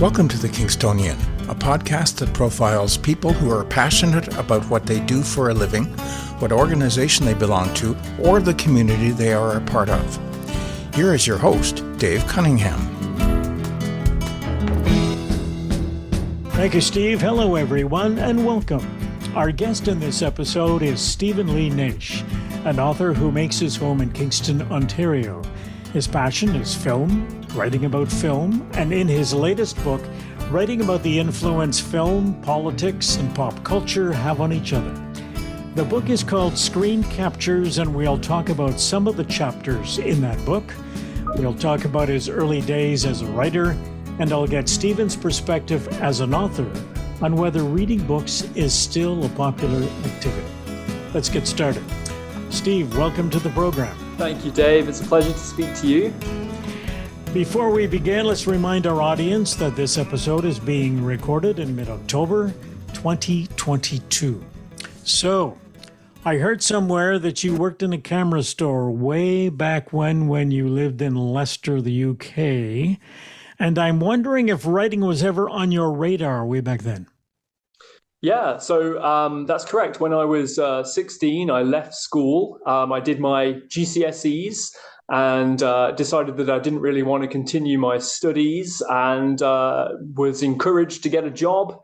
Welcome to The Kingstonian, a podcast that profiles people who are passionate about what they do for a living, what organization they belong to, or the community they are a part of. Here is your host, Dave Cunningham. Thank you, Steve. Hello, everyone, and welcome. Our guest in this episode is Stephen Lee Naish, an author who makes his home in Kingston, Ontario. His passion is film, writing about film, and in his latest book, writing about the influence film, politics, and pop culture have on each other. The book is called Screen Captures, and we'll talk about some of the chapters in that book. We'll talk about his early days as a writer, and I'll get Stephen's perspective as an author on whether reading books is still a popular activity. Let's get started. Steve, welcome to the program. Thank you, Dave. It's a pleasure to speak to you. Before we begin, let's remind our audience that this episode is being recorded in mid-October 2022. So, I heard somewhere that you worked in a camera store way back when you lived in Leicester, the UK, and I'm wondering if writing was ever on your radar way back then. Yeah, so that's correct. When I was 16, I left school. I did my GCSEs and decided that I didn't really want to continue my studies and was encouraged to get a job,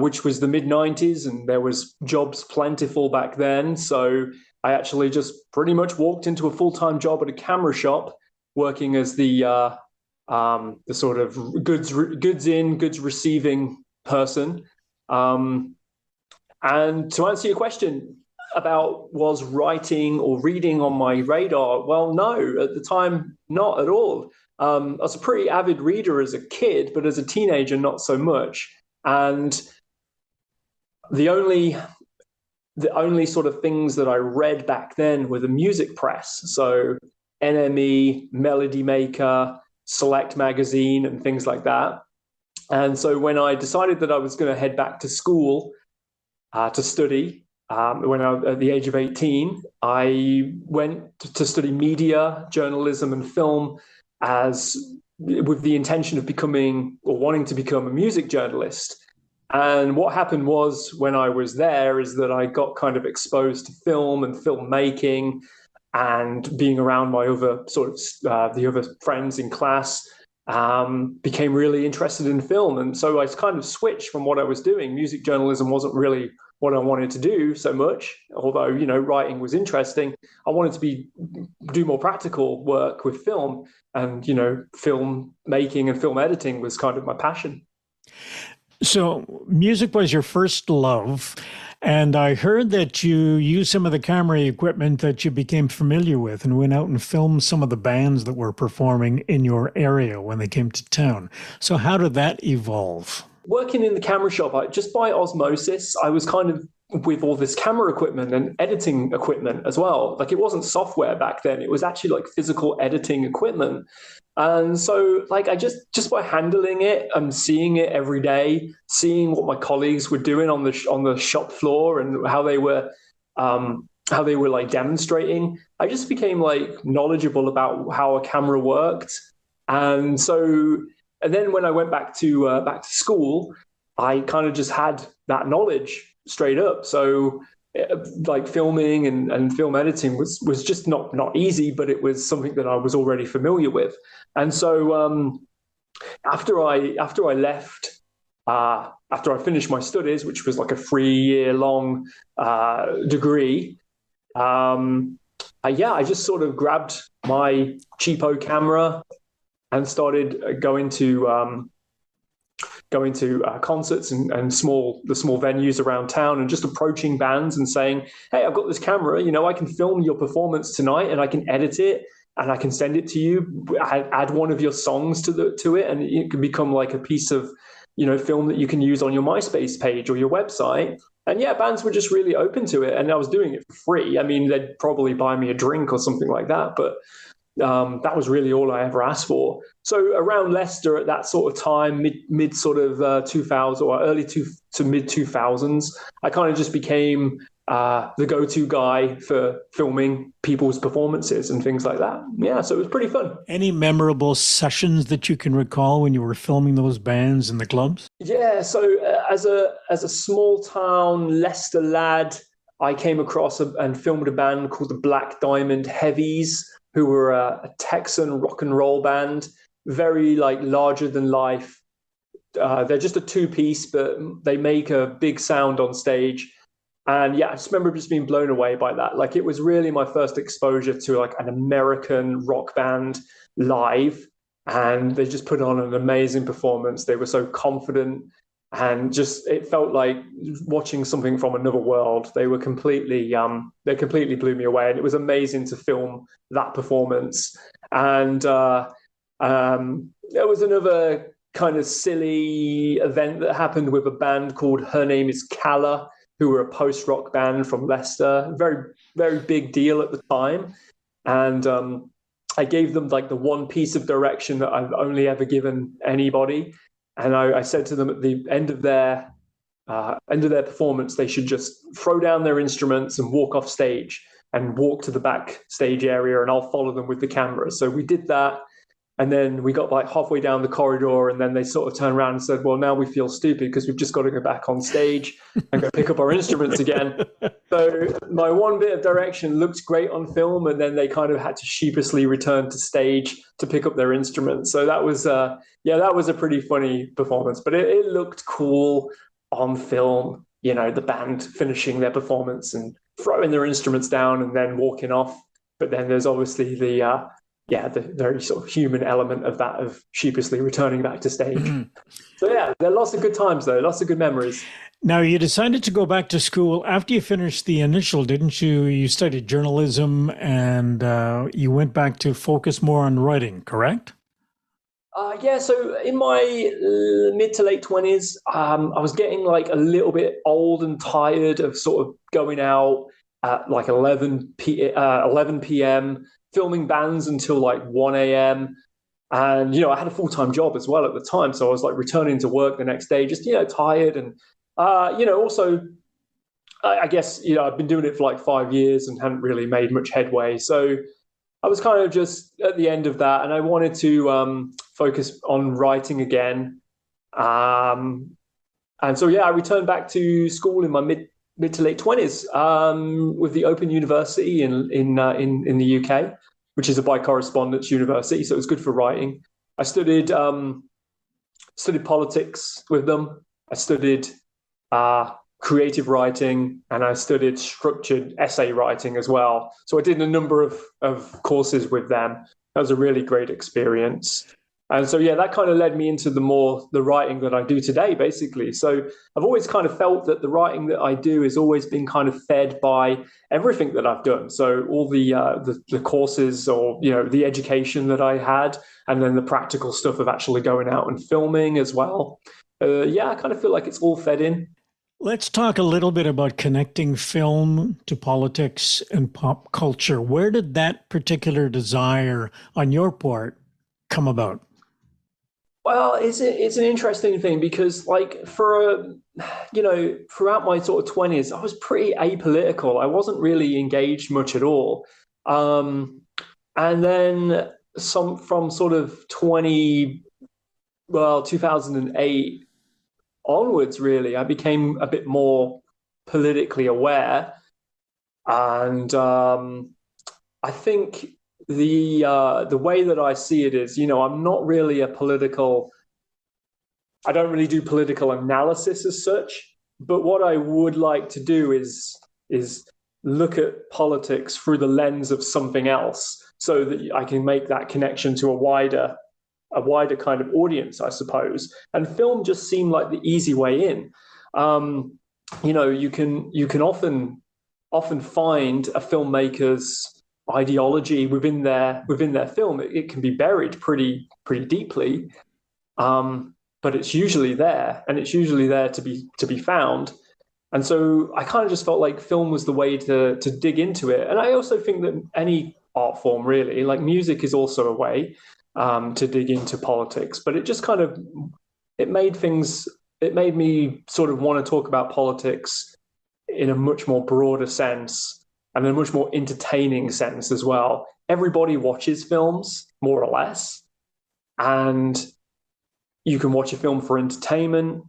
which was the mid-90s, and there was jobs plentiful back then. So I actually just pretty much walked into a full-time job at a camera shop, working as the sort of goods in, goods receiving person. And to answer your question about was writing or reading on my radar, well, no, at the time, not at all. I was a pretty avid reader as a kid, but as a teenager, not so much. And the only sort of things that I read back then were the music press. So NME, Melody Maker, Select Magazine, and things like that. And so when I decided that I was going to head back to school to study, when I was at the age of 18, I went to study media, journalism, and film with the intention of becoming or wanting to become a music journalist. And what happened was when I was there is that I got kind of exposed to film and filmmaking and being around my other sort of the other friends in class. Became really interested in film. And so I kind of switched from what I was doing. Music journalism wasn't really what I wanted to do so much, although, writing was interesting. I wanted to do more practical work with film, and, film making and film editing was kind of my passion. So music was your first love, and I heard that you used some of the camera equipment that you became familiar with and went out and filmed some of the bands that were performing in your area when they came to town. So how did that evolve? Working in the camera shop, just by osmosis, I was kind of with all this camera equipment and editing equipment as well. Like, it wasn't software back then. It was actually like physical editing equipment. And so I just by handling it and seeing it every day, seeing what my colleagues were doing on the shop floor and how they were like demonstrating, I just became like knowledgeable about how a camera worked. And then when I went back to school, I kind of just had that knowledge straight up. So like filming and film editing was just not easy, but it was something that I was already familiar with. And so after I left, after I finished my studies, which was like a 3-year-long degree, I just sort of grabbed my cheapo camera and started going to concerts and the small venues around town, and just approaching bands and saying, hey, I've got this camera, I can film your performance tonight and I can edit it and I can send it to you, add one of your songs to it, and it can become like a piece of, film that you can use on your MySpace page or your website. And yeah, bands were just really open to it, and I was doing it for free. I mean, they'd probably buy me a drink or something like that, but that was really all I ever asked for. So around Leicester at that sort of time, mid sort of 2000 or early to mid 2000s, I kind of just became the go-to guy for filming people's performances and things like that. Yeah, so it was pretty fun. Any memorable sessions that you can recall when you were filming those bands in the clubs? Yeah, so as a small town Leicester lad, I came across and filmed a band called the Black Diamond Heavies, who were a Texan rock and roll band, very like larger than life. They're just a two-piece, but they make a big sound on stage. And yeah, I just remember just being blown away by that. Like, it was really my first exposure to like an American rock band live. And they just put on an amazing performance. They were so confident, and just, it felt like watching something from another world. They were they completely blew me away. And it was amazing to film that performance. And there was another kind of silly event that happened with a band called Her Name is Calla, who were a post-rock band from Leicester, very, very big deal at the time. And I gave them like the one piece of direction that I've only ever given anybody. And I said to them at the end of their performance, they should just throw down their instruments and walk off stage and walk to the backstage area, and I'll follow them with the camera. So we did that. And then we got like halfway down the corridor, and then they sort of turned around and said, well, now we feel stupid because we've just got to go back on stage and go pick up our instruments again. So my one bit of direction looked great on film, and then they kind of had to sheepishly return to stage to pick up their instruments. So that was, that was a pretty funny performance, but it looked cool on film, you know, the band finishing their performance and throwing their instruments down and then walking off. But then there's obviously the very sort of human element of that, of sheepishly returning back to stage. Mm-hmm. So yeah, there are lots of good times though, lots of good memories. Now, you decided to go back to school after you finished the initial, didn't you? You studied journalism, and you went back to focus more on writing, correct? So in my mid to late 20s, I was getting like a little bit old and tired of sort of going out at like 11 p.m., filming bands until like 1 a.m. And, you know, I had a full-time job as well at the time. So I was like returning to work the next day, just, you know, tired. And, also, I guess, you know, I've been doing it for like 5 years and hadn't really made much headway. So I was kind of just at the end of that, and I wanted to focus on writing again. And so, I returned back to school in my mid to late 20s with the Open University in the UK, which is a by correspondence university. So it was good for writing. I studied politics with them. I studied creative writing, and I studied structured essay writing as well. So I did a number of courses with them. That was a really great experience. And so, that kind of led me into the writing that I do today, basically. So I've always kind of felt that the writing that I do has always been kind of fed by everything that I've done. So all the courses, or, you know, the education that I had, and then the practical stuff of actually going out and filming as well. I kind of feel like it's all fed in. Let's talk a little bit about connecting film to politics and pop culture. Where did that particular desire on your part come about? Well, it's an interesting thing because, like, throughout my sort of 20s, I was pretty apolitical. I wasn't really engaged much at all. And then from sort of 2008 onwards, really, I became a bit more politically aware. And I think the way that I see it is, you know, I'm not really I don't really do political analysis as such, but what I would like to do is look at politics through the lens of something else, so that I can make that connection to a wider kind of audience, I suppose. And film just seemed like the easy way in. You know, you can often find a filmmaker's ideology within their film. It can be buried pretty deeply, but it's usually there, and it's usually there to be found. And so I kind of just felt like film was the way to dig into it. And I also think that any art form, really, like music, is also a way to dig into politics. But it just kind of it made me sort of want to talk about politics in a much more broader sense and a much more entertaining sense as well. Everybody watches films, more or less, and you can watch a film for entertainment,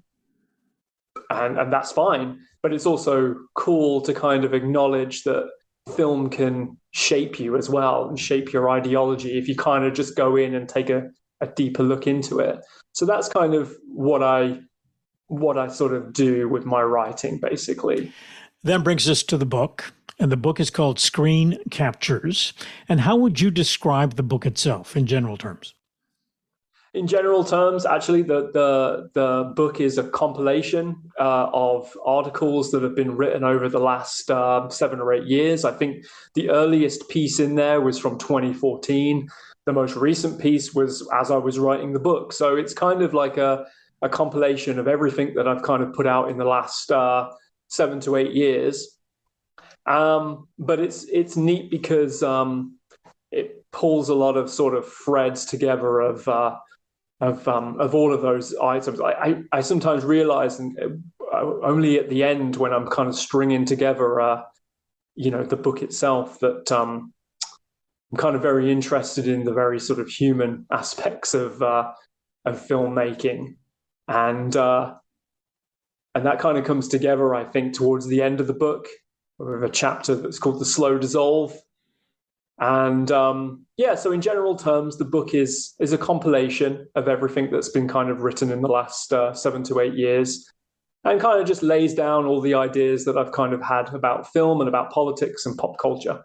and that's fine. But it's also cool to kind of acknowledge that film can shape you as well and shape your ideology if you kind of just go in and take a deeper look into it. So that's kind of what I sort of do with my writing, basically. That brings us to the book, and the book is called Screen Captures. And how would you describe the book itself in general terms? In general terms, actually, the book is a compilation of articles that have been written over the last 7 or 8 years. I think the earliest piece in there was from 2014. The most recent piece was as I was writing the book. So it's kind of like a compilation of everything that I've kind of put out in the last 7 to 8 years. But it's neat because it pulls a lot of sort of threads together of all of those items. I sometimes realize, and only at the end when I'm kind of stringing together, the book itself, that I'm kind of very interested in the very sort of human aspects of filmmaking, and that kind of comes together, I think, towards the end of the book with a chapter that's called The Slow Dissolve. And so in general terms, the book is a compilation of everything that's been kind of written in the last 7 to 8 years, and kind of just lays down all the ideas that I've kind of had about film and about politics and pop culture.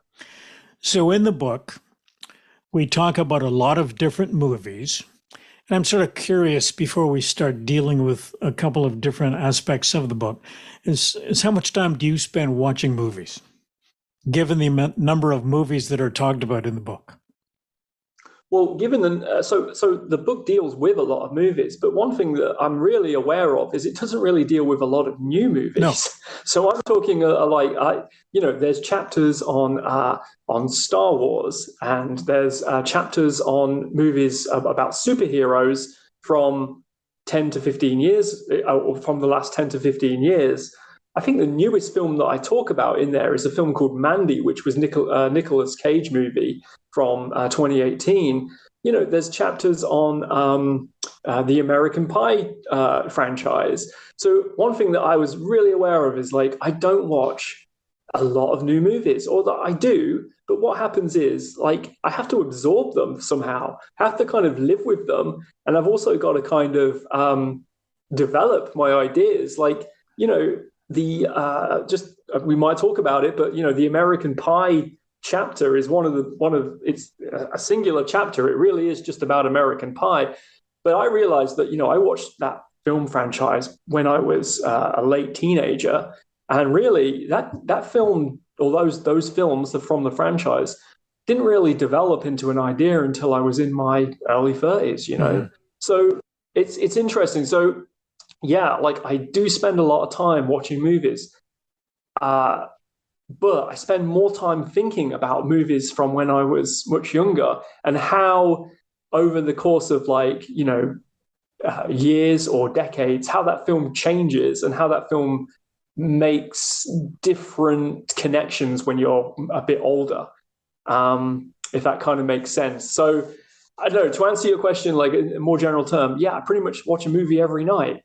So in the book, we talk about a lot of different movies. And I'm sort of curious, before we start dealing with a couple of different aspects of the book, is how much time do you spend watching movies, given the number of movies that are talked about in the book? Well, given so the book deals with a lot of movies, but one thing that I'm really aware of is it doesn't really deal with a lot of new movies. No. So I'm talking there's chapters on Star Wars, and there's chapters on movies about superheroes from 10 to 15 years, or from the last 10 to 15 years. I think the newest film that I talk about in there is a film called Mandy, which was Nicolas Cage movie from 2018. There's chapters on the American Pie franchise. So one thing that I was really aware of is I don't watch a lot of new movies, or that I do, but what happens is I have to absorb them somehow. I have to kind of live with them, and I've also got to kind of develop my ideas. We might talk about it, but the American Pie chapter is it's a singular chapter. It really is just about American Pie. But I realized that I watched that film franchise when I was a late teenager, and really that film, or those films from the franchise, didn't really develop into an idea until I was in my early 30s. Mm-hmm. So it's interesting. So yeah, I do spend a lot of time watching movies, but I spend more time thinking about movies from when I was much younger, and how over the course of years or decades, how that film changes and how that film makes different connections when you're a bit older, if that kind of makes sense. So I don't know, to answer your question, in a more general term, yeah, I pretty much watch a movie every night.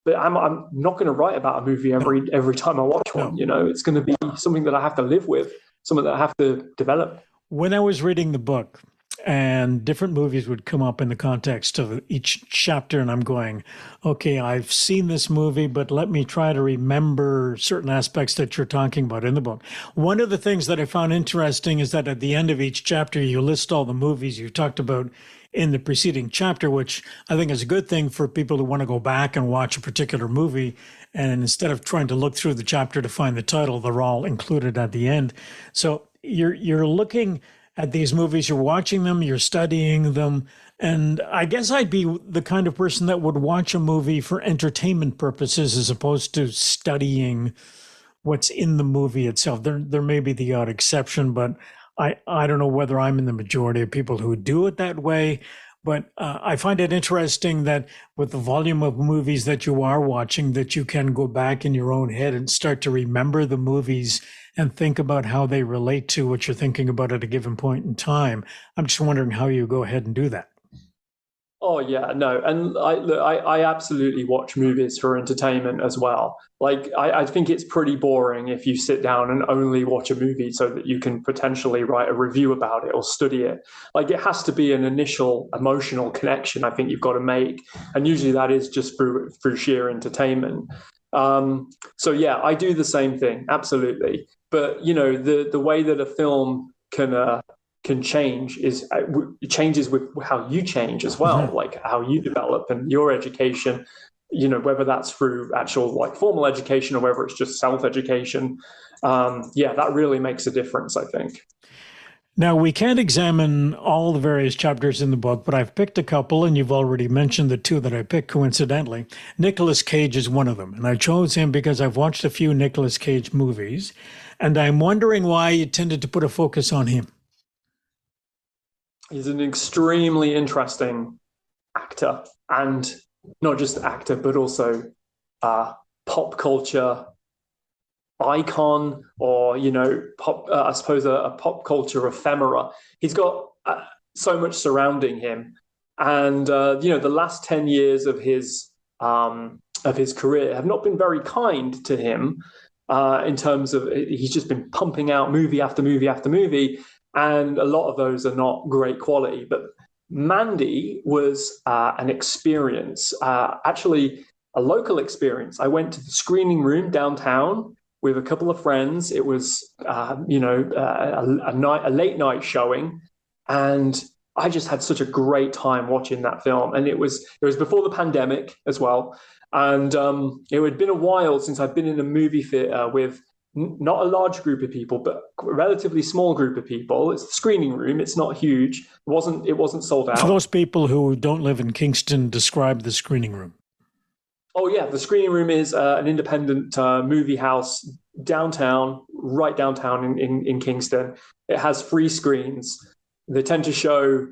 But I'm not going to write about a movie every time I watch one. It's going to be something that I have to live with, something that I have to develop. When I was reading the book, and different movies would come up in the context of each chapter, and I'm going, okay, I've seen this movie, but let me try to remember certain aspects that you're talking about in the book. One of the things that I found interesting is that at the end of each chapter, you list all the movies you talked about in the preceding chapter, which I think is a good thing for people who want to go back and watch a particular movie. And instead of trying to look through the chapter to find the title, they're all included at the end. So you're looking at these movies, you're watching them, you're studying them. And I guess I'd be the kind of person that would watch a movie for entertainment purposes as opposed to studying what's in the movie itself. There may be the odd exception, but I don't know whether I'm in the majority of people who do it that way. But I find it interesting that with the volume of movies that you are watching, that you can go back in your own head and start to remember the movies and think about how they relate to what you're thinking about at a given point in time. I'm just wondering how you go ahead and do that. Oh yeah, no, and I absolutely watch movies for entertainment as well. Like I think it's pretty boring if you sit down and only watch a movie so that you can potentially write a review about it or study it. Like it has to be an initial emotional connection. I think you've got to make, and usually that is just through sheer entertainment. So yeah, I do the same thing, absolutely. But the way that a film can change is it changes with how you change as well, like how you develop and your education, whether that's through actual like formal education or whether it's just self-education. That really makes a difference, I think. Now, we can't examine all the various chapters in the book, but I've picked a couple, and you've already mentioned the two that I picked coincidentally. Nicolas Cage is one of them, and I chose him because I've watched a few Nicolas Cage movies, and I'm wondering why you tended to put a focus on him. He's an extremely interesting actor, and not just actor, but also pop culture icon, or I suppose a pop culture ephemera. He's got so much surrounding him, and the last 10 years of his career have not been very kind to him in terms of he's just been pumping out movie after movie after movie. And a lot of those are not great quality. But Mandy was an experience, actually a local experience. I went to the screening room downtown with a couple of friends. It was, a late night showing. And I just had such a great time watching that film. And it was before the pandemic as well. And it had been a while since I'd been in a movie theater with not a large group of people, but a relatively small group of people. It's the screening room. It's not huge. It wasn't sold out. For those people who don't live in Kingston, describe the screening room. Oh yeah, the screening room is an independent movie house downtown, right downtown in Kingston. It has 3 screens. They tend to show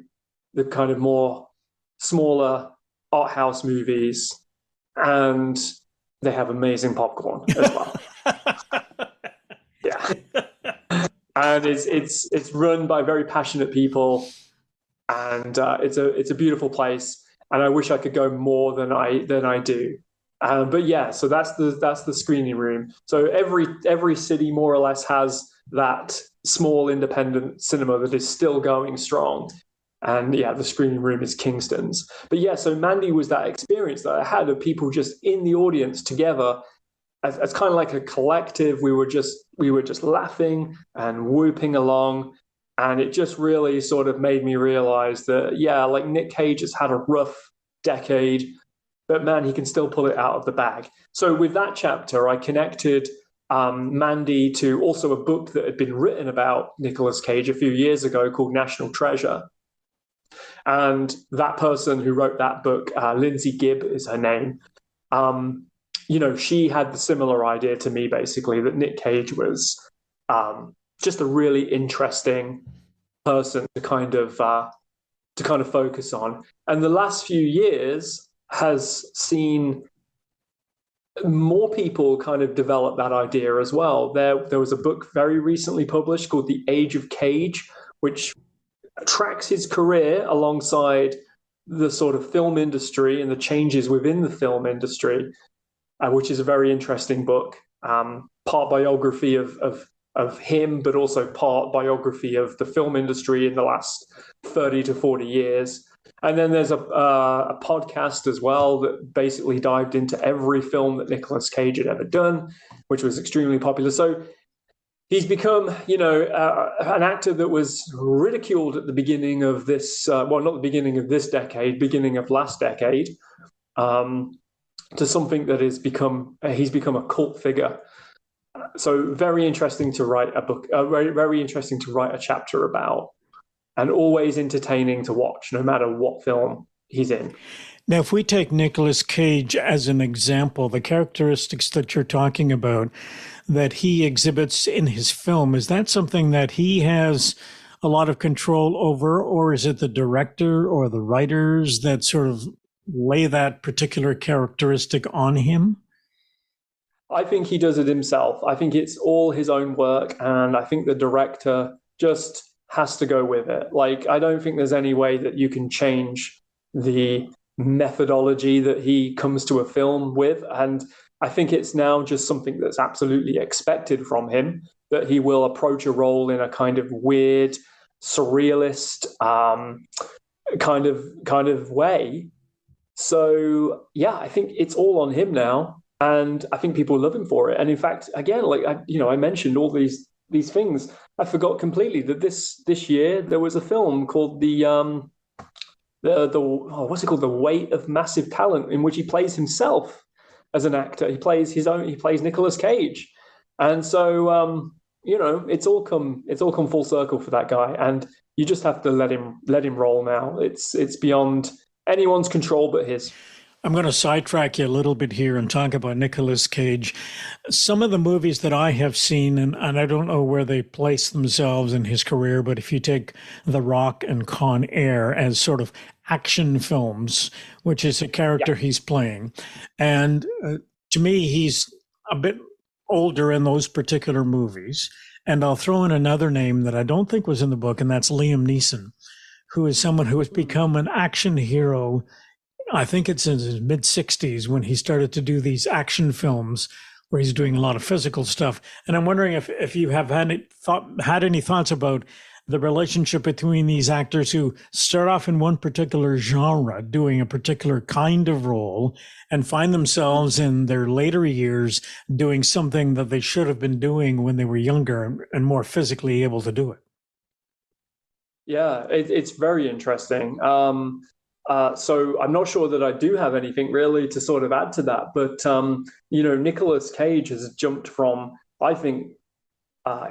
the kind of more smaller art house movies, and they have amazing popcorn as well. Yeah, and it's run by very passionate people, and it's a beautiful place. And I wish I could go more than I do. But yeah, so that's the screening room. So every city more or less has that small independent cinema that is still going strong. And yeah, the screening room is Kingston's. But yeah, so Mandy was that experience that I had of people just in the audience together. As kind of like a collective, we were just laughing and whooping along, and it just really sort of made me realize that like Nick Cage has had a rough decade, but man, he can still pull it out of the bag. So with that chapter, I connected Mandy to also a book that had been written about Nicolas Cage a few years ago called National Treasure, and that person who wrote that book, Lindsay Gibb is her name. She had the similar idea to me, basically, that Nick Cage was just a really interesting person to kind of focus on. And the last few years has seen more people kind of develop that idea as well. There was a book very recently published called The Age of Cage, which tracks his career alongside the sort of film industry and the changes within the film industry. Which is a very interesting book, part biography of him, but also part biography of the film industry in the last 30 to 40 years. And then there's a podcast as well that basically dived into every film that Nicolas Cage had ever done, which was extremely popular. So he's become, an actor that was ridiculed at the beginning of this, not the beginning of this decade, beginning of last decade, to something that he's become a cult figure. So very interesting to write a book, very interesting to write a chapter about, and always entertaining to watch, no matter what film he's in. Now, if we take Nicolas Cage as an example, the characteristics that you're talking about that he exhibits in his film, is that something that he has a lot of control over, or is it the director or the writers that sort of lay that particular characteristic on him? I think he does it himself. I think it's all his own work, and I think the director just has to go with it. Like, I don't think there's any way that you can change the methodology that he comes to a film with. And I think it's now just something that's absolutely expected from him, that he will approach a role in a kind of weird, surrealist kind of way. So yeah, I think it's all on him now, and I think people love him for it. And in fact, again, like I mentioned all these things, I forgot completely that this year there was a film called what's it called? The Weight of Massive Talent, in which he plays himself as an actor. He plays Nicolas Cage, and so it's all come full circle for that guy, and you just have to let him roll now. It's beyond anyone's control but his. I'm going to sidetrack you a little bit here and talk about Nicolas Cage. Some of the movies that I have seen, and I don't know where they place themselves in his career, but if you take The Rock and Con Air as sort of action films, which is a character he's playing, and to me, he's a bit older in those particular movies. And I'll throw in another name that I don't think was in the book, and that's Liam Neeson, who is someone who has become an action hero. I think it's in his mid-60s when he started to do these action films where he's doing a lot of physical stuff. And I'm wondering if you have had any thoughts about the relationship between these actors who start off in one particular genre, doing a particular kind of role, and find themselves in their later years doing something that they should have been doing when they were younger and more physically able to do it. Yeah, it's very interesting. So I'm not sure that I do have anything really to sort of add to that, but Nicolas Cage has jumped from, I think,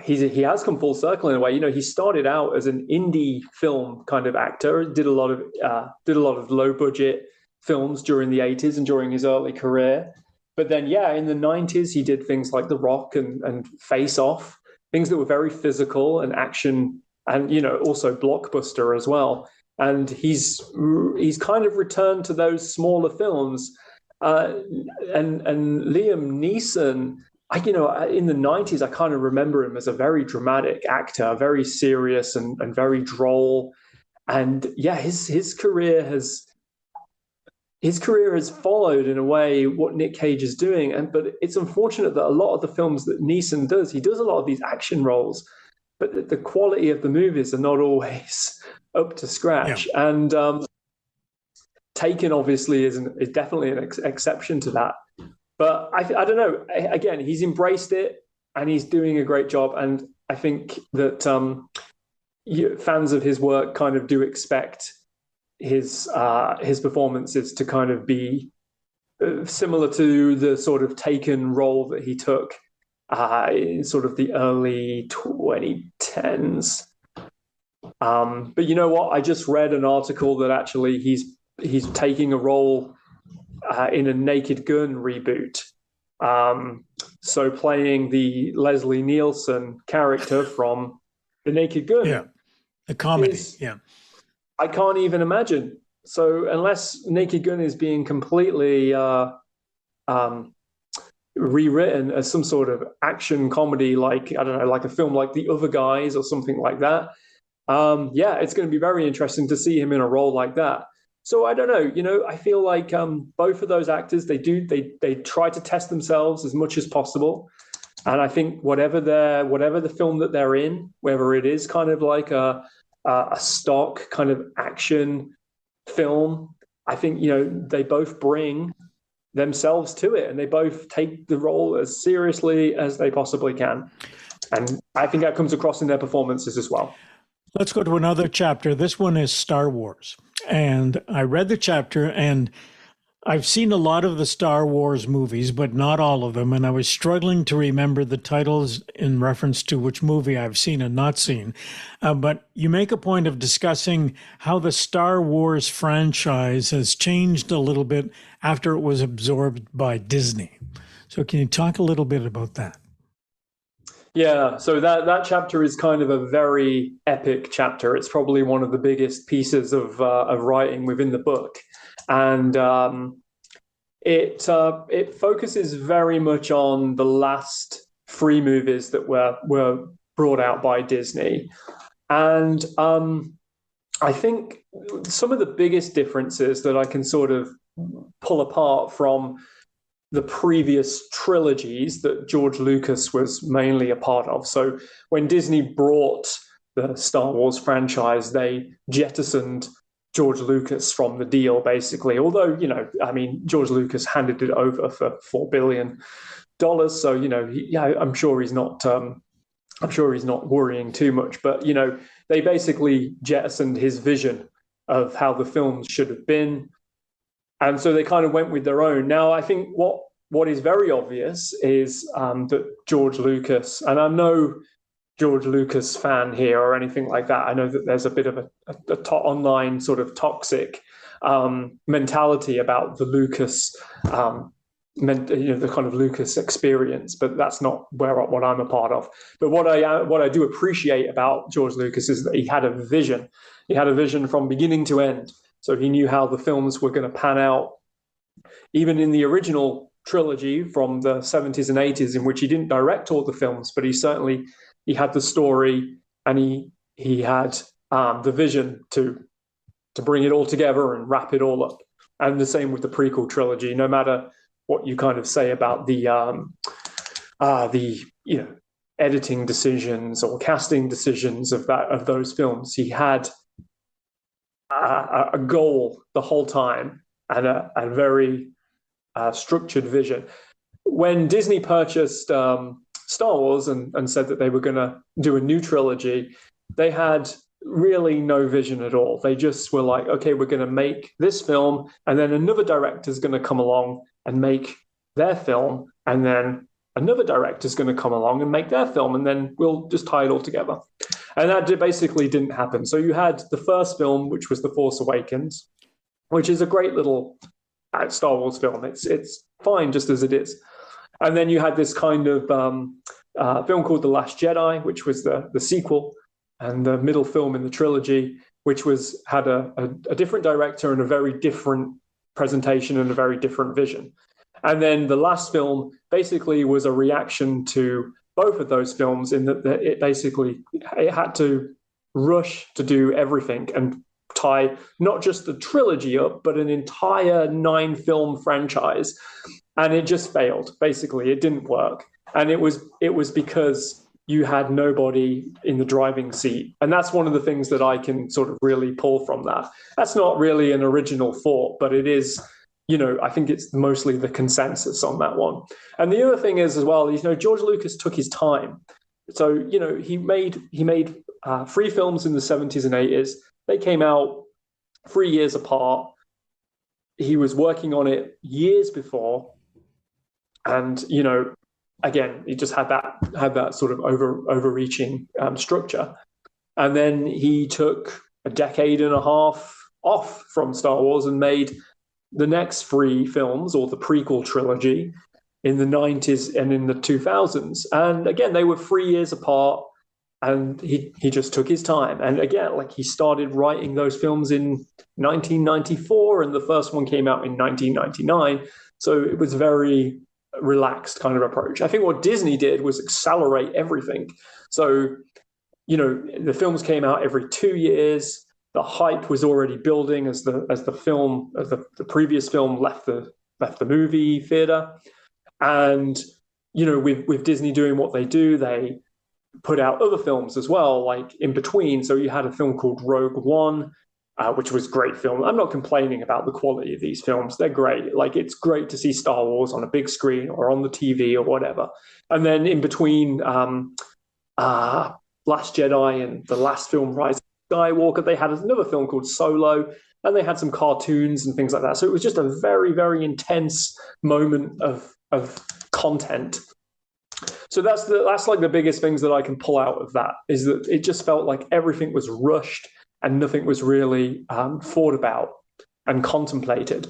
he has come full circle in a way. He started out as an indie film kind of actor, did a lot of low budget films during the 80s and during his early career. But then, in the 90s, he did things like The Rock and Face Off, things that were very physical and action, and also blockbuster as well. And he's kind of returned to those smaller films. And Liam Neeson, in the 90s, I kind of remember him as a very dramatic actor, very serious and very droll. And his career has followed in a way what Nick Cage is doing. But it's unfortunate that a lot of the films that Neeson does, he does a lot of these action roles, but the quality of the movies are not always up to scratch. Yeah. And Taken obviously is definitely an exception to that. But I don't know. Again, he's embraced it and he's doing a great job. And I think that fans of his work kind of do expect his performances to kind of be similar to the sort of Taken role that he took in sort of the early 2010s. But you know what? I just read an article that actually he's taking a role in a Naked Gun reboot. So playing the Leslie Nielsen character from the Naked Gun. Yeah, the comedy. I can't even imagine. So unless Naked Gun is being completely rewritten as some sort of action comedy, like, I don't know, like a film like The Other Guys or something like that. It's going to be very interesting to see him in a role like that. So I don't know, I feel like both of those actors, they try to test themselves as much as possible. And I think whatever the film that they're in, whether it is kind of like a stock kind of action film, I think, they both bring themselves to it and they both take the role as seriously as they possibly can. And I think that comes across in their performances as well. Let's go to another chapter. This one is Star Wars. And I read the chapter, and I've seen a lot of the Star Wars movies, but not all of them. And I was struggling to remember the titles in reference to which movie I've seen and not seen. But you make a point of discussing how the Star Wars franchise has changed a little bit after it was absorbed by Disney. So can you talk a little bit about that? Yeah, so that chapter is kind of a very epic chapter. It's probably one of the biggest pieces of writing within the book, and it focuses very much on the last three movies that were brought out by Disney, and I think some of the biggest differences that I can sort of pull apart from the previous trilogies that George Lucas was mainly a part of. So when Disney brought the Star Wars franchise, they jettisoned George Lucas from the deal, basically. Although, George Lucas handed it over for $4 billion. So, I'm sure he's not worrying too much. But, they basically jettisoned his vision of how the films should have been. And so they kind of went with their own. Now, I think what is very obvious is that George Lucas, and I'm no George Lucas fan here or anything like that. I know that there's a bit of a online sort of toxic mentality about the Lucas, the kind of Lucas experience, but that's not what I'm a part of. But what I do appreciate about George Lucas is that he had a vision. He had a vision from beginning to end. So he knew how the films were going to pan out. Even in the original trilogy from the 70s and 80s, in which he didn't direct all the films, but he had the story, and he had the vision to bring it all together and wrap it all up. And the same with the prequel trilogy. No matter what you kind of say about the editing decisions or casting decisions of those films, he had a goal the whole time, and a very structured vision. When Disney purchased Star Wars and said that they were going to do a new trilogy, they had really no vision at all. They just were like, okay, we're going to make this film, and then another director's going to come along and make their film, and then another director's going to come along and make their film, and then we'll just tie it all together. And that basically didn't happen. So you had the first film, which was The Force Awakens, which is a great little Star Wars film. It's fine just as it is. And then you had this kind of film called The Last Jedi, which was the sequel and the middle film in the trilogy, which had a different director and a very different presentation and a very different vision. And then the last film basically was a reaction to both of those films, in that it had to rush to do everything and tie not just the trilogy up, but an entire 9-film franchise. And it just failed. Basically, it didn't work. And it was because you had nobody in the driving seat. And that's one of the things that I can sort of really pull from that. That's not really an original thought, but it is, I think it's mostly the consensus on that one. And the other thing is as well, George Lucas took his time. So, he made 3 films in the 70s and 80s. They came out 3 years apart. He was working on it years before. And, again, he just had that sort of overreaching structure. And then he took a decade and a half off from Star Wars and made the next 3 films, or the prequel trilogy, in the 90s and in the 2000s. And again, they were 3 years apart, and he just took his time. And again, he started writing those films in 1994, and the first one came out in 1999. So it was very relaxed kind of approach. I think what Disney did was accelerate everything. So, the films came out every 2 years. The hype was already building as the previous film left the movie theater. And, with Disney doing what they do, they put out other films as well, in between. So you had a film called Rogue One, which was a great film. I'm not complaining about the quality of these films. They're great. It's great to see Star Wars on a big screen or on the TV or whatever. And then in between Last Jedi and the last film, Rise of Skywalker, they had another film called Solo, and they had some cartoons and things like that. So it was just a very, very intense moment of content. So that's the biggest things that I can pull out of that, is that it just felt like everything was rushed and nothing was really thought about and contemplated.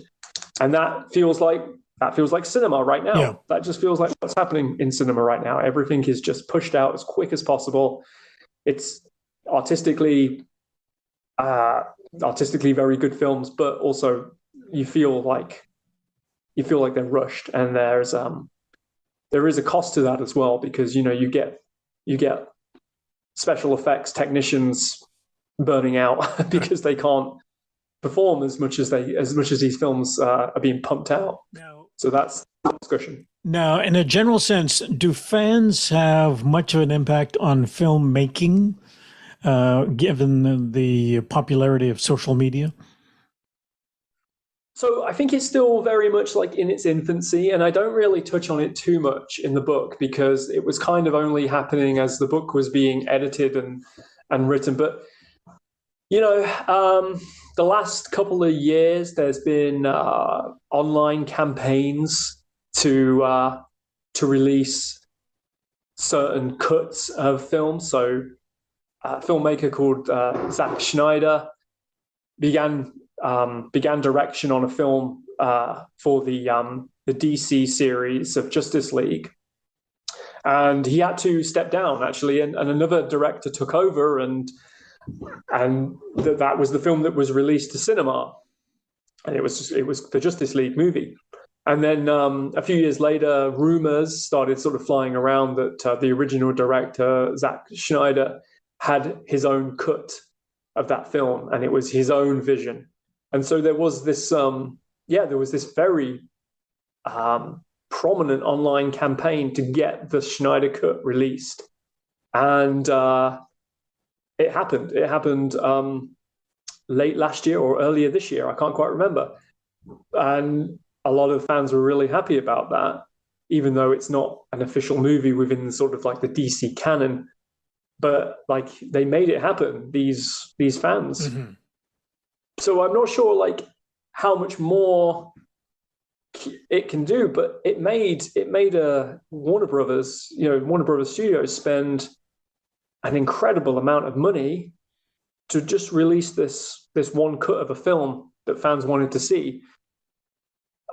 And that feels like that feels like cinema right now. Yeah. That just feels like what's happening in cinema right now. Everything is just pushed out as quick as possible. It's artistically very good films, but also you feel like they're rushed, and there is a cost to that as well, because you get special effects technicians burning out because they can't perform as much as these films are being pumped out. So that's the discussion. Now, in a general sense, do fans have much of an impact on filmmaking, given the popularity of social media? So I think it's still very much like in its infancy, and I don't really touch on it too much in the book because it was kind of only happening as the book was being edited and written. But the last couple of years, there's been online campaigns to release certain cuts of films. So a filmmaker called Zack Snyder began direction on a film for the DC series of Justice League, and he had to step down actually, and another director took over, and that was the film that was released to cinema, and it was the Justice League movie. And then a few years later, rumors started sort of flying around that the original director Zack Snyder had his own cut of that film, and it was his own vision. And so there was this very prominent online campaign to get the Snyder cut released, and it happened. It happened late last year or earlier this year. I can't quite remember. And a lot of fans were really happy about that, even though it's not an official movie within sort of like the DC canon. But like they made it happen, these fans. Mm-hmm. So I'm not sure like how much more it can do, but it made Warner Brothers Studios spend an incredible amount of money to just release this one cut of a film that fans wanted to see.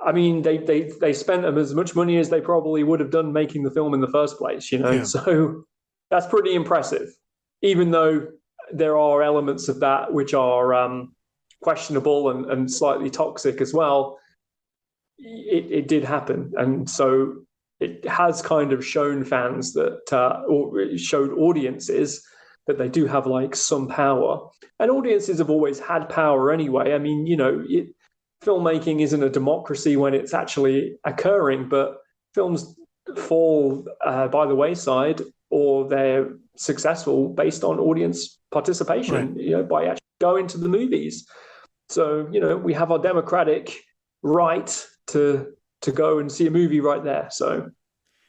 I mean, they spent as much money as they probably would have done making the film in the first place, Yeah. So that's pretty impressive, even though there are elements of that which are questionable and slightly toxic as well. It did happen, and so it has kind of shown fans that, or it showed audiences that they do have like some power, and audiences have always had power anyway. I mean, filmmaking isn't a democracy when it's actually occurring, but films fall by the wayside, or they're successful based on audience participation, right, by actually going to the movies. So, we have our democratic right to go and see a movie right there. So,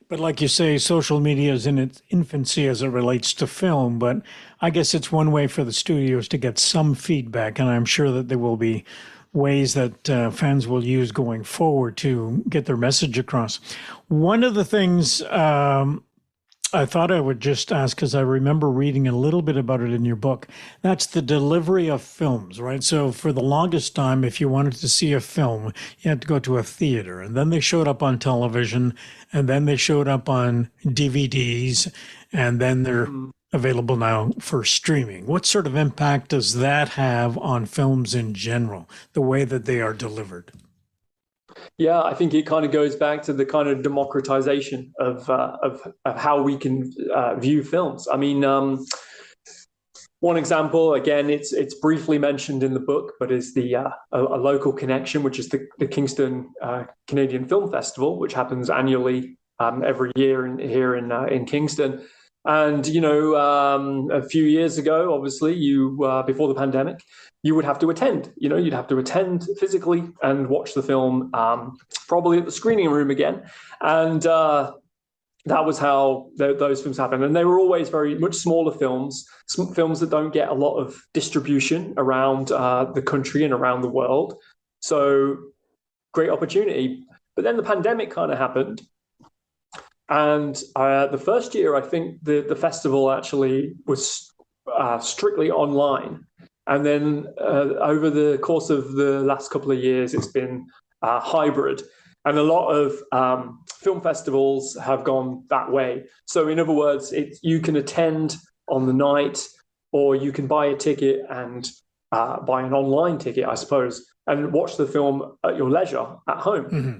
but like you say, social media is in its infancy as it relates to film, but I guess it's one way for the studios to get some feedback, and I'm sure that there will be ways that fans will use going forward to get their message across. One of the things I thought I would just ask, because I remember reading a little bit about it in your book, that's the delivery of films, right? So for the longest time, if you wanted to see a film, you had to go to a theater, and then they showed up on television, and then they showed up on DVDs, and then they're available now for streaming. What sort of impact does that have on films in general, the way that they are delivered? Yeah, I think it kind of goes back to the kind of democratization of how we can view films. I mean, one example, again, it's briefly mentioned in the book, but is the a local connection, which is the Kingston Canadian Film Festival, which happens annually every year here in Kingston. And a few years ago, obviously, before the pandemic, you would have to attend. You'd have to attend physically and watch the film, probably at the screening room again. And that was how those films happened. And they were always very much smaller films that don't get a lot of distribution around the country and around the world. So great opportunity. But then the pandemic kind of happened. And the first year, I think the festival actually was strictly online. And then over the course of the last couple of years, it's been hybrid. And a lot of film festivals have gone that way. So in other words, you can attend on the night, or you can buy a ticket and buy an online ticket, I suppose, and watch the film at your leisure at home. Mm-hmm.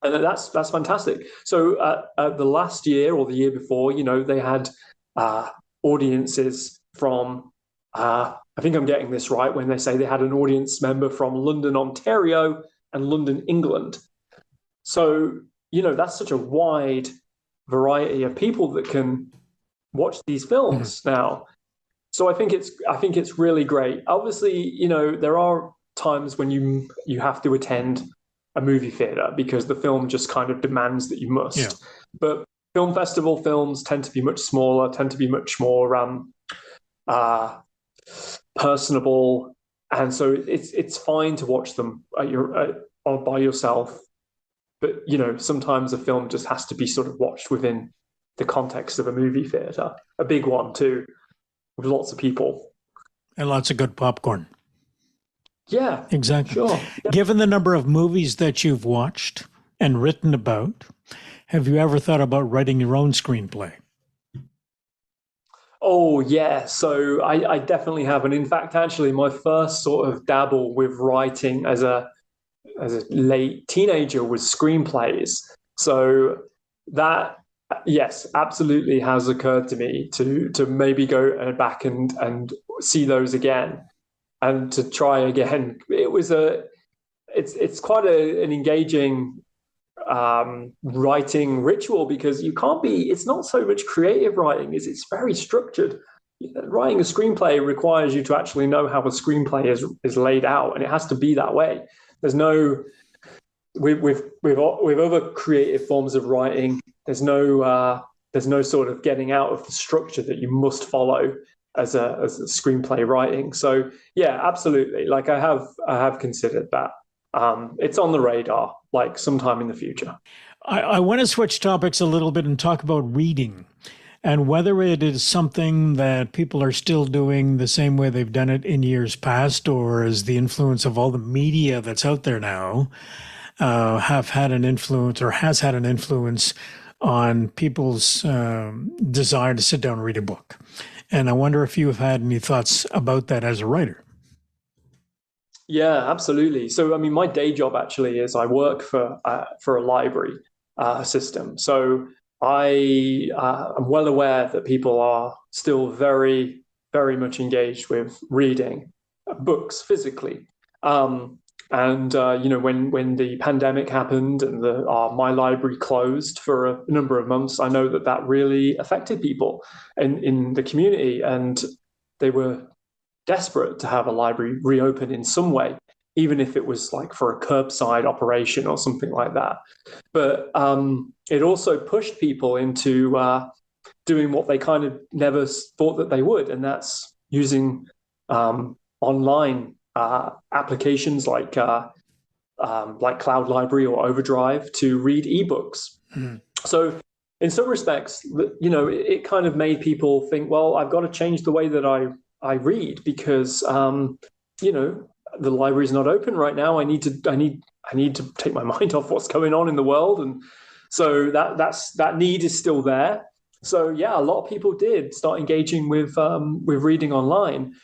And that's fantastic. So the last year or the year before, they had audiences from, I think I'm getting this right when they say they had an audience member from London, Ontario and London, England. So, that's such a wide variety of people that can watch these films now. So I think it's really great. Obviously, there are times when you have to attend a movie theater because the film just kind of demands that you must. Yeah. But film festival films tend to be much smaller, tend to be much more personable, and so it's fine to watch them by yourself. But sometimes a film just has to be sort of watched within the context of a movie theater, a big one too, with lots of people and lots of good popcorn. Yeah, exactly. Sure. Yeah. Given the number of movies that you've watched and written about, have you ever thought about writing your own screenplay? Oh, yeah. So I definitely have. And in fact, actually, my first sort of dabble with writing as a late teenager was screenplays. So that, yes, absolutely has occurred to me to maybe go back and see those again. And to try again, it's quite an engaging writing ritual, because it's not so much creative writing, it's very structured. Writing a screenplay requires you to actually know how a screenplay is laid out, and it has to be that way. There's no, with other creative forms of writing, there's no sort of getting out of the structure that you must follow as a screenplay writing. So yeah, absolutely. Like I have considered that. It's on the radar, like sometime in the future. I want to switch topics a little bit and talk about reading, and whether it is something that people are still doing the same way they've done it in years past, or is the influence of all the media that's out there now have had an influence, or has had an influence on people's desire to sit down and read a book. And I wonder if you have had any thoughts about that as a writer. Yeah, absolutely. So, I mean, my day job actually is I work for a library system. So I'm well aware that people are still very, very much engaged with reading books physically. When the pandemic happened and my library closed for a number of months, I know that really affected people in the community, and they were desperate to have a library reopen in some way, even if it was like for a curbside operation or something like that. But it also pushed people into doing what they kind of never thought that they would, and that's using online applications like Cloud Library or Overdrive to read ebooks. Mm-hmm. So in some respects, it kind of made people think, well, I've got to change the way that I read, because the library's not open right now. I need to take my mind off what's going on in the world, and so that need is still there. So yeah, a lot of people did start engaging with reading online.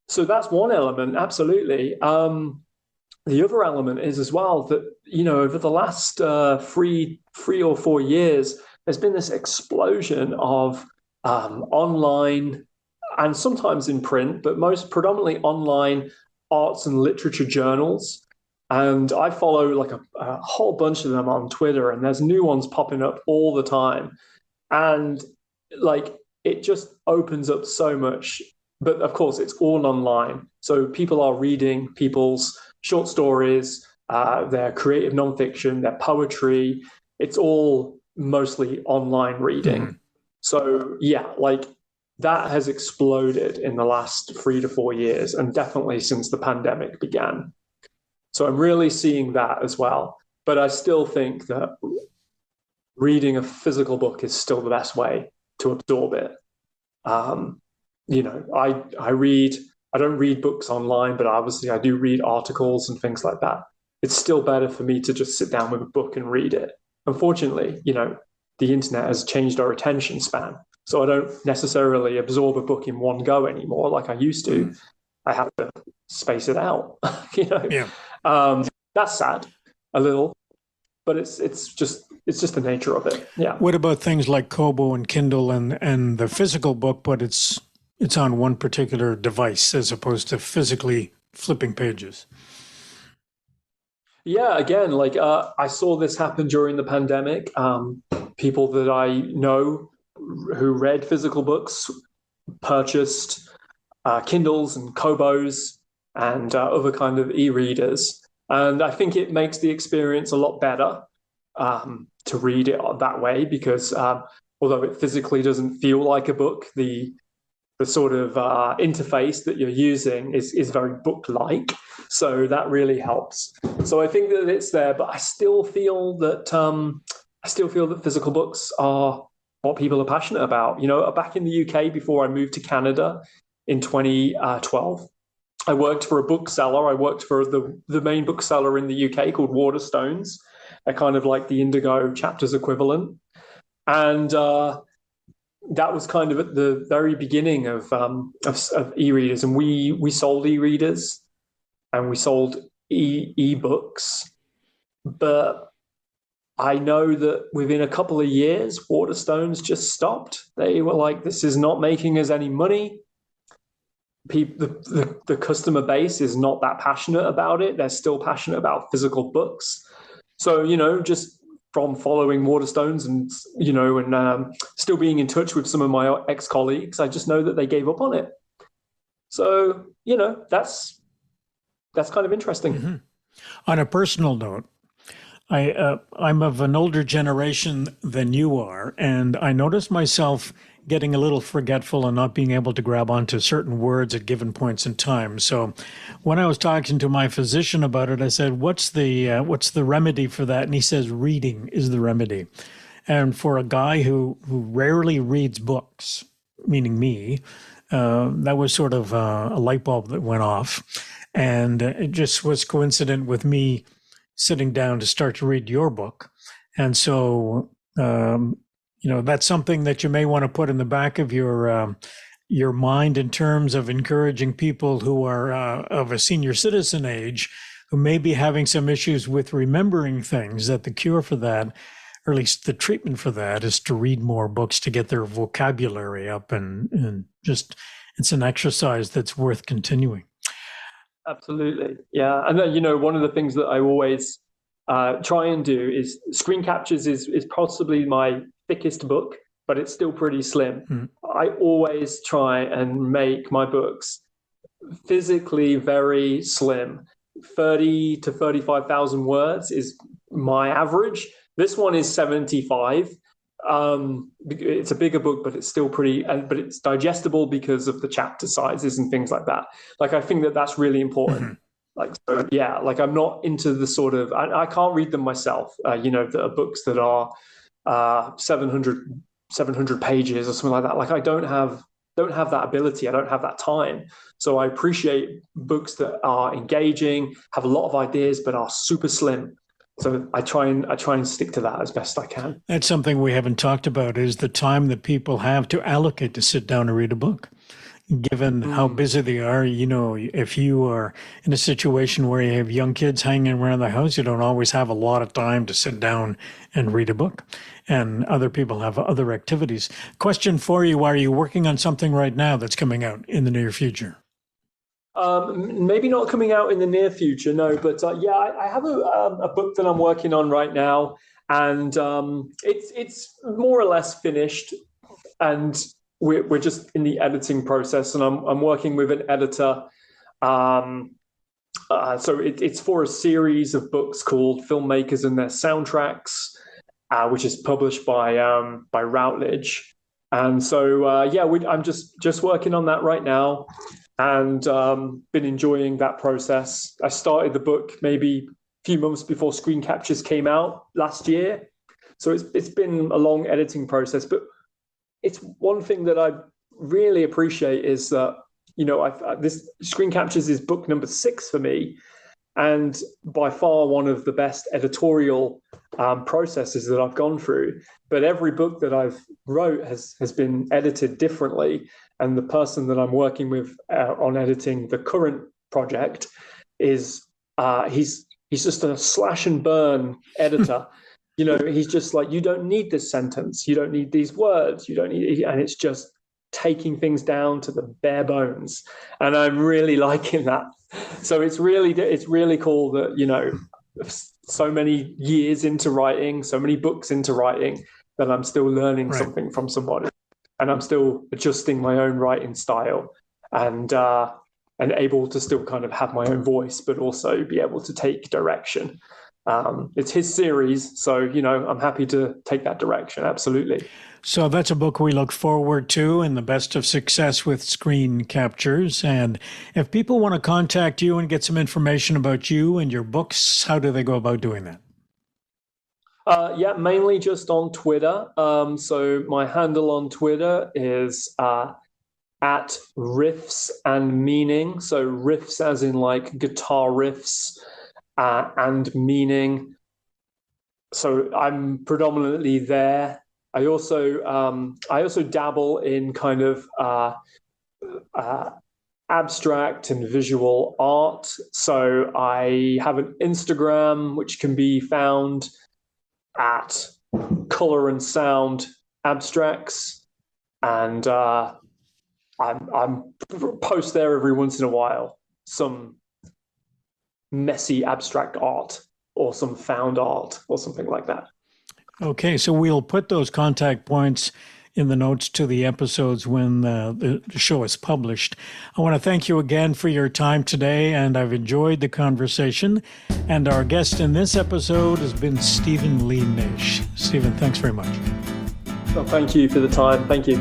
So that's one element, absolutely. The other element is as well that over the last 3 or 4 years, there's been this explosion of online, and sometimes in print, but most predominantly online, arts and literature journals. And I follow like a whole bunch of them on Twitter, and there's new ones popping up all the time. And like, it just opens up so much. But of course, it's all online. So people are reading people's short stories, their creative nonfiction, their poetry. It's all mostly online reading. Mm-hmm. So yeah, like, that has exploded in the last 3 to 4 years, and definitely since the pandemic began. So I'm really seeing that as well. But I still think that reading a physical book is still the best way to absorb it. I don't read books online, but obviously I do read articles and things like that. it's still better for me to just sit down with a book and read it. Unfortunately, the internet has changed our attention span. So I don't necessarily absorb a book in one go anymore like I used to. I have to space it out, Yeah. That's sad a little, but it's just the nature of it. Yeah. What about things like Kobo and Kindle and the physical book, but it's on one particular device as opposed to physically flipping pages? Yeah, again, I saw this happen during the pandemic. People that I know who read physical books purchased Kindles and Kobos and other kind of e-readers. And I think it makes the experience a lot better to read it that way because although it physically doesn't feel like a book, the sort of interface that you're using is very book-like. So that really helps. So I think that it's there, but I still feel that physical books are what people are passionate about. Back in the UK before I moved to Canada in 2012, I worked for a bookseller. I worked for the main bookseller in the UK called Waterstones. They're kind of like the Indigo Chapters equivalent. And that was kind of at the very beginning of e-readers. And we sold e-readers and we sold e-books. But I know that within a couple of years, Waterstones just stopped. They were like, this is not making us any money. The customer base is not that passionate about it. They're still passionate about physical books. So, just from following Waterstones and, still being in touch with some of my ex-colleagues, I just know that they gave up on it. So, that's kind of interesting. Mm-hmm. On a personal note, I'm of an older generation than you are, and I noticed myself getting a little forgetful and not being able to grab onto certain words at given points in time. So when I was talking to my physician about it, I said, what's the remedy for that? And he says, reading is the remedy. And for a guy who rarely reads books, meaning me, that was sort of a light bulb that went off. And it just was coincident with me sitting down to start to read your book. And so, that's something that you may want to put in the back of your mind in terms of encouraging people who are of a senior citizen age who may be having some issues with remembering things, that the cure for that, or at least the treatment for that, is to read more books to get their vocabulary up. And just, it's an exercise that's worth continuing. Absolutely. Yeah. And then, one of the things that I always try and do is screen captures is possibly my thickest book, but it's still pretty slim. I always try and make my books physically very slim. 30 to 35,000 words is my average. This one is 75. It's a bigger book, but it's still but it's digestible because of the chapter sizes and things like that. I think that that's really important. I'm not into the sort of, I can't read them myself. There are books that are 700 pages or something like that. I don't have that ability. I don't have that time. So I appreciate books that are engaging, have a lot of ideas, but are super slim. So I try and stick to that as best I can. That's something we haven't talked about, is the time that people have to allocate to sit down and read a book. Given how busy they are, if you are in a situation where you have young kids hanging around the house, you don't always have a lot of time to sit down and read a book. And other people have other activities. Question for you, are you working on something right now that's coming out in the near future? Maybe not coming out in the near future, no. But I have a book that I'm working on right now, and it's more or less finished, and we're just in the editing process, and I'm working with an editor. So it's for a series of books called Filmmakers and Their Soundtracks, which is published by Routledge. And so I'm just working on that right now, and been enjoying that process. I started the book maybe a few months before Screen Captures came out last year, so it's been a long editing process. But it's one thing that I really appreciate is that this Screen Captures is book number 6 for me, and by far one of the best editorial processes that I've gone through. But every book that I've wrote has been edited differently, and the person that I'm working with on editing the current project is he's just a slash and burn editor. He's just like, you don't need this sentence, you don't need these words, you don't need, and it's just taking things down to the bare bones, and I'm really liking that. So it's really cool that so many years into writing, so many books into writing, that I'm still learning something from somebody, and I'm still adjusting my own writing style, and able to still kind of have my own voice, but also be able to take direction. It's his series, so I'm happy to take that direction. Absolutely. So that's a book we look forward to, and the best of success with screen captures. And if people want to contact you and get some information about you and your books, how do they go about doing that? Mainly just on Twitter. So my handle on Twitter is at riffs and meaning. So riffs as in like guitar riffs, and meaning. So I'm predominantly there. I also dabble in kind of abstract and visual art. So I have an Instagram which can be found at Color and Sound Abstracts, and I'm post there every once in a while some messy abstract art or some found art or something like that. Okay, so we'll put those contact points in the notes to the episodes when the show is published. I want to thank you again for your time today, and I've enjoyed the conversation. And our guest in this episode has been Stephen Lee Naish. Stephen, thanks very much. Well, thank you for the time. Thank you.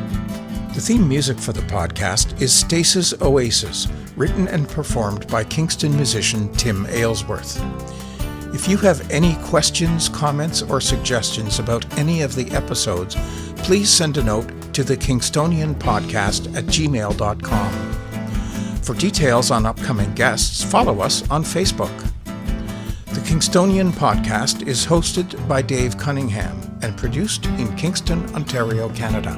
The theme music for the podcast is Stasis Oasis, written and performed by Kingston musician Tim Aylesworth. If you have any questions, comments, or suggestions about any of the episodes, please send a note to thekingstonianpodcast@gmail.com. For details on upcoming guests, follow us on Facebook. The Kingstonian Podcast is hosted by Dave Cunningham and produced in Kingston, Ontario, Canada.